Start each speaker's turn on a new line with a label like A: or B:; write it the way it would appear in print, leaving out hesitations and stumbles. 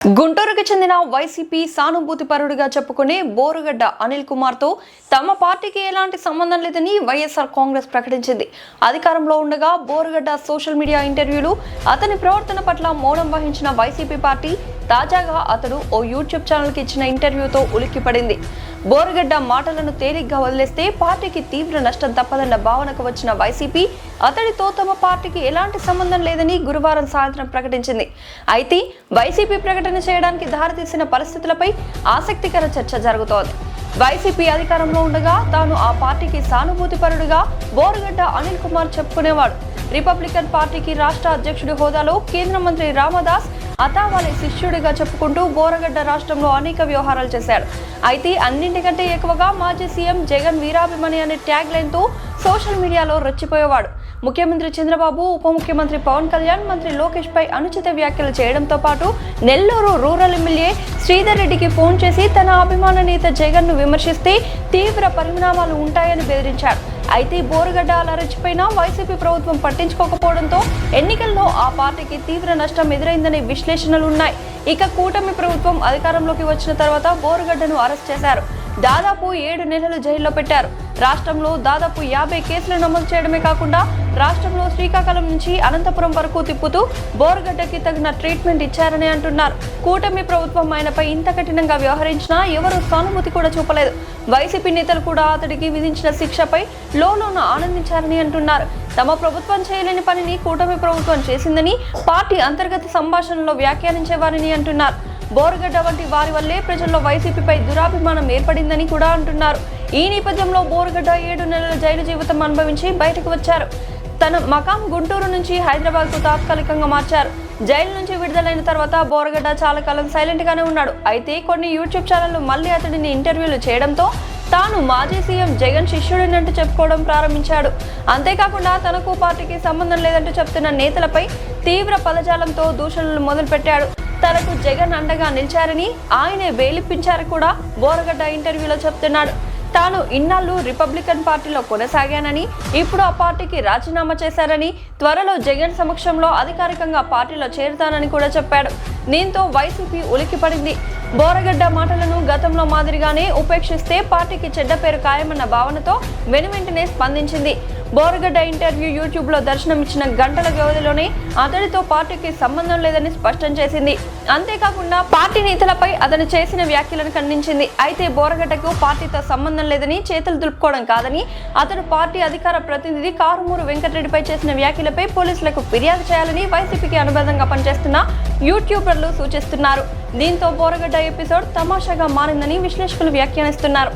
A: గుంటూరుకు చెందిన వైసీపీ సానుభూతిపరుడిగా చెప్పుకునే బోరుగడ్డ అనిల్ కుమార్ తో తమ పార్టీకి ఎలాంటి సంబంధం లేదని వైఎస్ఆర్ కాంగ్రెస్ ప్రకటించింది. అధికారంలో ఉండగా బోరుగడ్డ సోషల్ మీడియా ఇంటర్వ్యూలు అతని ప్రవర్తన పట్ల మౌనం వహించిన వైసీపీ పార్టీ తాజాగా అతడు ఓ యూట్యూబ్ ఛానల్కి ఇచ్చిన ఇంటర్వ్యూతో ఉలిక్కిపడింది. బోరుగడ్డ మాటలను తేలిగ్గా వదిలేస్తే పార్టీకి తీవ్ర నష్టం తప్పదన్న భావనకు వచ్చిన వైసీపీ అతడితో తమ పార్టీకి ఎలాంటి సంబంధం లేదని గురువారం సాయంత్రం ప్రకటించింది. అయితే వైసీపీ ప్రకటన చేయడానికి దారితీసిన పరిస్థితులపై ఆసక్తికర చర్చ జరుగుతోంది. వైసీపీ అధికారంలో ఉండగా తాను ఆ పార్టీకి సానుభూతిపరుడుగా బోరుగడ్డ అనిల్ కుమార్ చెప్పుకునేవాడు. రిపబ్లికన్ పార్టీకి రాష్ట్ర అధ్యక్షుడి హోదాలో కేంద్ర మంత్రి రామదాస్ అతావాలే శిష్యుడిగా చెప్పుకుంటూ బోరుగడ్డ రాష్ట్రంలో అనేక వ్యవహారాలు చేశాడు. అయితే అన్నింటికంటే ఎక్కువగా మాజీ సీఎం జగన్ వీరాభిమాని అనే ట్యాగ్ లైన్ తో సోషల్ మీడియాలో రెచ్చిపోయేవాడు. ముఖ్యమంత్రి చంద్రబాబు, ఉప ముఖ్యమంత్రి పవన్ కళ్యాణ్, మంత్రి లోకేష్ పై అనుచిత వ్యాఖ్యలు చేయడంతో పాటు నెల్లూరు రూరల్ ఎమ్మెల్యే శ్రీధర్ రెడ్డికి ఫోన్ చేసి తన అభిమాన నేత జగన్ ను విమర్శిస్తే తీవ్ర పరిణామాలు ఉంటాయని బెదిరించాడు. అయితే బోరుగడ్డ అలా రెచ్చిపోయినా వైసీపీ ప్రభుత్వం పట్టించుకోకపోవడంతో ఎన్నికల్లో ఆ పార్టీకి తీవ్ర నష్టం ఎదురైందనే విశ్లేషణలున్నాయి. ఇక కూటమి ప్రభుత్వం అధికారంలోకి వచ్చిన తర్వాత బోరుగడ్డను అరెస్ట్ చేశారు. దాదాపు 7 నెలలు జైల్లో పెట్టారు. రాష్ట్రంలో దాదాపు 50 కేసులు నమోదు చేయడమే కాకుండా రాష్ట్రంలో శ్రీకాకుళం నుంచి అనంతపురం వరకు తిప్పుతూ బోరుగడ్డకి తగిన ట్రీట్మెంట్ ఇచ్చారని అంటున్నారు. కూటమి ప్రభుత్వం ఆయనపై ఇంత కఠినంగా వ్యవహరించినా ఎవరూ సానుభూతి కూడా చూపలేదు. వైసీపీ నేతలు కూడా అతడికి విధించిన శిక్షపై లోలోన ఆనందించారని అంటున్నారు. తమ ప్రభుత్వం చేయలేని పనిని కూటమి ప్రభుత్వం చేసిందని పార్టీ అంతర్గత సంభాషణలో వ్యాఖ్యానించేవారని అంటున్నారు. బోరుగడ్డ వంటి వారి వల్లే ప్రజల్లో వైసీపీపై దురాభిమానం ఏర్పడిందని కూడా అంటున్నారు. ఈ నేపథ్యంలో బోరుగడ్డ 7 నెలల జైలు జీవితం అనుభవించి బయటకు వచ్చారు. తన మకాం గుంటూరు నుంచి హైదరాబాద్ కు తాత్కాలికంగా మార్చారు. జైలు నుంచి విడుదలైన తర్వాత బోరుగడ్డ చాలా కాలం సైలెంట్ గానే ఉన్నాడు. అయితే కొన్ని యూట్యూబ్ ఛానళ్లు మళ్ళీ అతడిని ఇంటర్వ్యూలు చేయడంతో తాను మాజీ సీఎం జగన్ శిష్యుడినంటూ చెప్పుకోవడం ప్రారంభించాడు. అంతేకాకుండా తనకు పార్టీకి సంబంధం లేదంటూ చెప్తున్న నేతలపై తీవ్ర పదజాలంతో దూషణలు మొదలుపెట్టాడు. తనకు జగన్ అండగా నిలిచారని, ఆయనే వేలిప్పించారు కూడా బోరుగడ్డ ఇంటర్వ్యూలో చెప్తున్నాడు. తాను ఇన్నాళ్ళు రిపబ్లికన్ పార్టీలో కొనసాగానని, ఇప్పుడు ఆ పార్టీకి రాజీనామా చేశారని, త్వరలో జగన్ సమక్షంలో అధికారికంగా పార్టీలో చేరుతానని కూడా చెప్పాడు. దీంతో వైసీపీ ఉలిక్కిపడింది. బోరుగడ్డ మాటలను గతంలో మాదిరిగానే ఉపేక్షిస్తే పార్టీకి చెడ్డ పేరు ఖాయమన్న భావనతో వెనువెంటనే స్పందించింది. బోరుగడ్డ ఇంటర్వ్యూ యూట్యూబ్లో దర్శనమిచ్చిన గంటల వ్యవధిలోనే అతడితో పార్టీకి సంబంధం లేదని స్పష్టం చేసింది. అంతేకాకుండా పార్టీ నేతలపై అతను చేసిన వ్యాఖ్యలను ఖండించింది. అయితే బోరుగడ్డకు పార్టీతో సంబంధం లేదని, చేతులు దులుపుకోవడం కాదని, అతడు పార్టీ అధికార ప్రతినిధి కారుమూరు వెంకటరెడ్డిపై చేసిన వ్యాఖ్యలపై పోలీసులకు ఫిర్యాదు చేయాలని వైసీపీకి అనుబంధంగా పనిచేస్తున్న యూట్యూబర్లు సూచిస్తున్నారు. దీంతో బోరుగడ్డ ఎపిసోడ్ తమాషాగా మారిందని విశ్లేషకులు వ్యాఖ్యానిస్తున్నారు.